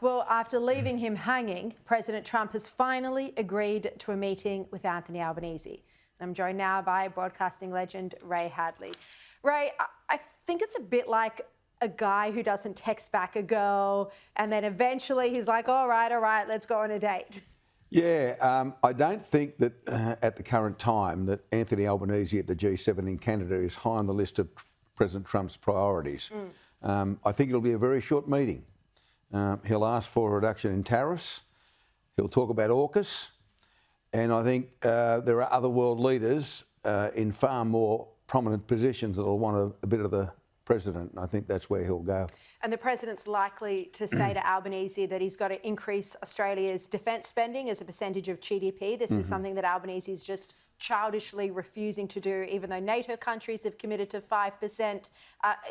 Well, after leaving him hanging, President Trump has finally agreed to a meeting with Anthony Albanese. I'm joined now by broadcasting legend Ray Hadley. Ray, I think it's a bit like a guy who doesn't text back a girl and then eventually he's like, all right, let's go on a date. Yeah, I don't think that at the current time that Anthony Albanese at the G7 in Canada is high on the list of President Trump's priorities. I think it'll be a very short meeting. He'll ask for a reduction in tariffs. He'll talk about AUKUS. And I think there are other world leaders in far more prominent positions that will want a bit of the president. And I think that's where he'll go. And the president's likely to say to Albanese that he's got to increase Australia's defence spending as a percentage of GDP. This is something that Albanese is just childishly refusing to do, even though NATO countries have committed to 5%.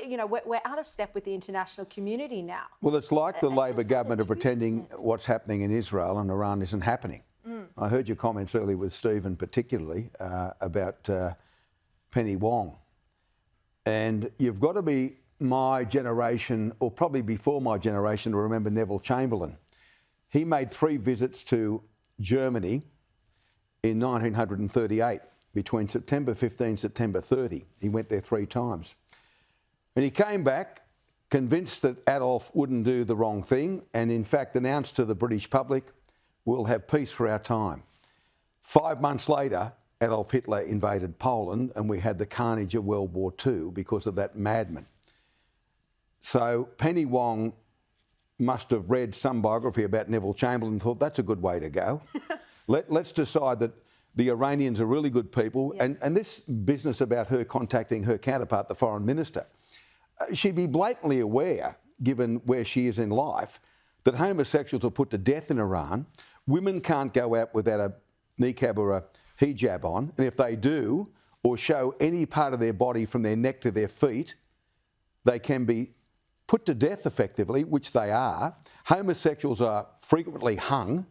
You know, we're out of step with the international community now. Well, it's like the Labor government are pretending what's happening in Israel and Iran isn't happening. I heard your comments earlier with Stephen particularly about Penny Wong. And you've got to be my generation, or probably before my generation, to remember Neville Chamberlain. He made 3 visits to Germany in 1938, between September 15 and September 30. He went there 3 times. And he came back convinced that Adolf wouldn't do the wrong thing, and in fact announced to the British public, we'll have peace for our time. 5 months later, Adolf Hitler invaded Poland and we had the carnage of World War II because of that madman. So Penny Wong must have read some biography about Neville Chamberlain and thought, that's a good way to go. Let's decide that the Iranians are really good people. Yeah. And this business about her contacting her counterpart, the Foreign Minister, she'd be blatantly aware, given where she is in life, that homosexuals are put to death in Iran. Women can't go out without a niqab or a hijab on, and if they do, or show any part of their body from their neck to their feet, they can be put to death effectively, which they are. Homosexuals are frequently hung.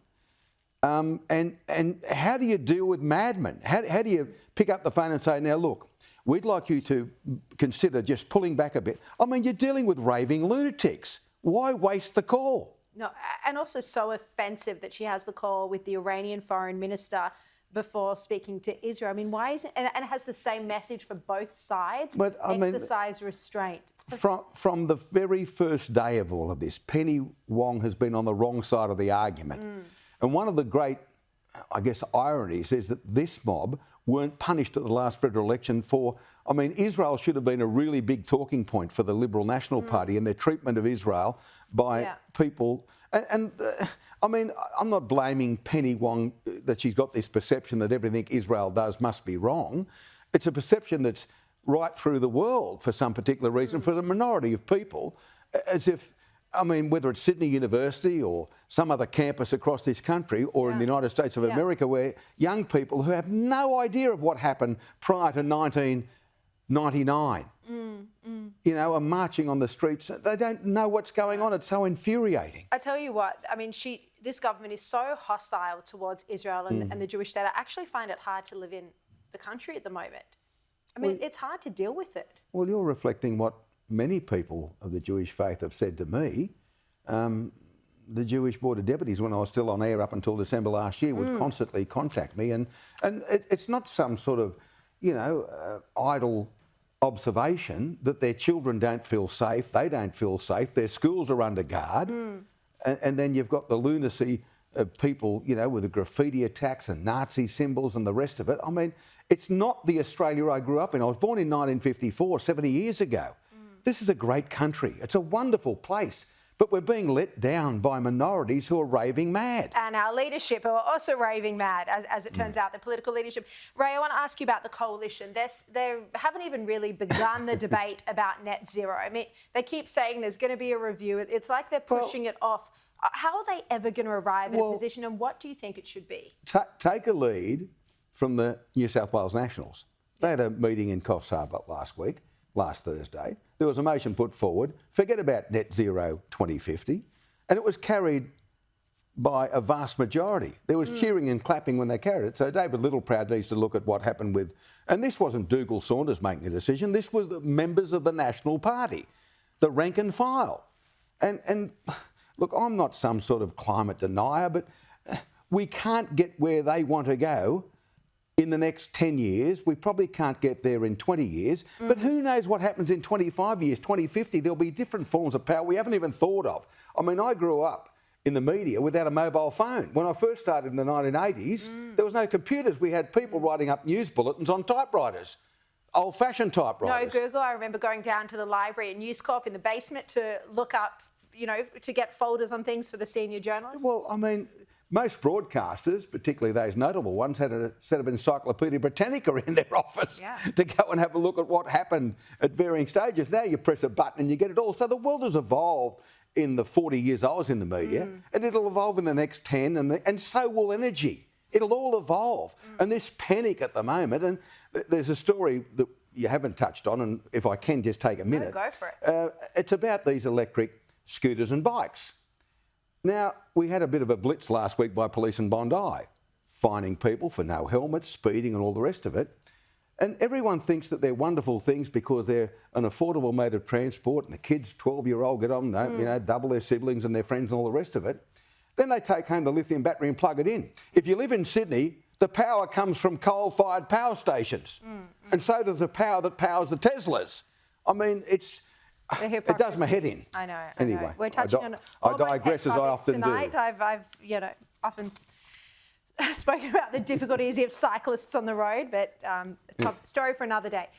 And how do you deal with madmen? How do you pick up the phone and say, now look, we'd like you to consider just pulling back a bit. I mean, you're dealing with raving lunatics. Why waste the call? No, and also so offensive that she has the call with the Iranian Foreign Minister before speaking to Israel. I mean, why is it? And it has the same message for both sides. But I mean, exercise restraint. From the very first day of all of this, Penny Wong has been on the wrong side of the argument. And one of the great, I guess, ironies is that this mob weren't punished at the last federal election for, I mean, Israel should have been a really big talking point for the Liberal National Party and their treatment of Israel by people. I mean, I'm not blaming Penny Wong that she's got this perception that everything Israel does must be wrong. It's a perception that's right through the world for some particular reason for the minority of people, as if, I mean, whether it's Sydney University or some other campus across this country or in the United States of America, where young people who have no idea of what happened prior to 1999, you know, are marching on the streets. They don't know what's going on. It's so infuriating. I tell you what, I mean, this government is so hostile towards Israel and the Jewish state. I actually find it hard to live in the country at the moment. I mean, it's hard to deal with it. Well, you're reflecting what many people of the Jewish faith have said to me. The Jewish Board of Deputies, when I was still on air up until December last year, would constantly contact me. And it's not some sort of, you know, idle observation that their children don't feel safe, they don't feel safe, their schools are under guard. And then you've got the lunacy of people, you know, with the graffiti attacks and Nazi symbols and the rest of it. I mean, it's not the Australia I grew up in. I was born in 1954, 70 years ago. This is a great country. It's a wonderful place. But we're being let down by minorities who are raving mad. And our leadership who are also raving mad, as it turns out, the political leadership. Ray, I want to ask you about the coalition. They haven't even really begun the debate about net zero. I mean, they keep saying there's going to be a review. It's like they're pushing it off. How are they ever going to arrive at a position, and what do you think it should be? Take a lead from the New South Wales Nationals. They had a meeting in Coffs Harbour last Thursday. There was a motion put forward, forget about net zero 2050, and it was carried by a vast majority. There was cheering and clapping when they carried it. So David Littleproud needs to look at what happened with, and this wasn't Dougal Saunders making a decision, this was the members of the National Party, the rank and file. And look, I'm not some sort of climate denier, but we can't get where they want to go in the next 10 years. We probably can't get there in 20 years. But who knows what happens in 25 years, 2050? There'll be different forms of power we haven't even thought of. I mean, I grew up in the media without a mobile phone. When I first started in the 1980s, there was no computers. We had people writing up news bulletins on typewriters, old-fashioned typewriters. No Google. I remember going down to the library at News Corp in the basement to look up, you know, to get folders on things for the senior journalists. Well, I mean, most broadcasters, particularly those notable ones, had a set of Encyclopaedia Britannica in their office to go and have a look at what happened at varying stages. Now you press a button and you get it all. So the world has evolved in the 40 years I was in the media, and it'll evolve in the next 10, and so will energy. It'll all evolve. And this panic at the moment, and there's a story that you haven't touched on, and if I can just take a minute. Go for it. It's about these electric scooters and bikes. Now, we had a bit of a blitz last week by police in Bondi, fining people for no helmets, speeding and all the rest of it. And everyone thinks that they're wonderful things because they're an affordable mode of transport and the kids, 12-year-old, get on, you know, double their siblings and their friends and all the rest of it. Then they take home the lithium battery and plug it in. If you live in Sydney, the power comes from coal-fired power stations. And so does the power that powers the Teslas. I mean, it does my head in. I know. Anyway, we're touching on I digress as I often tonight. do. I've you know, often spoken about the difficulties of cyclists on the road, but story for another day.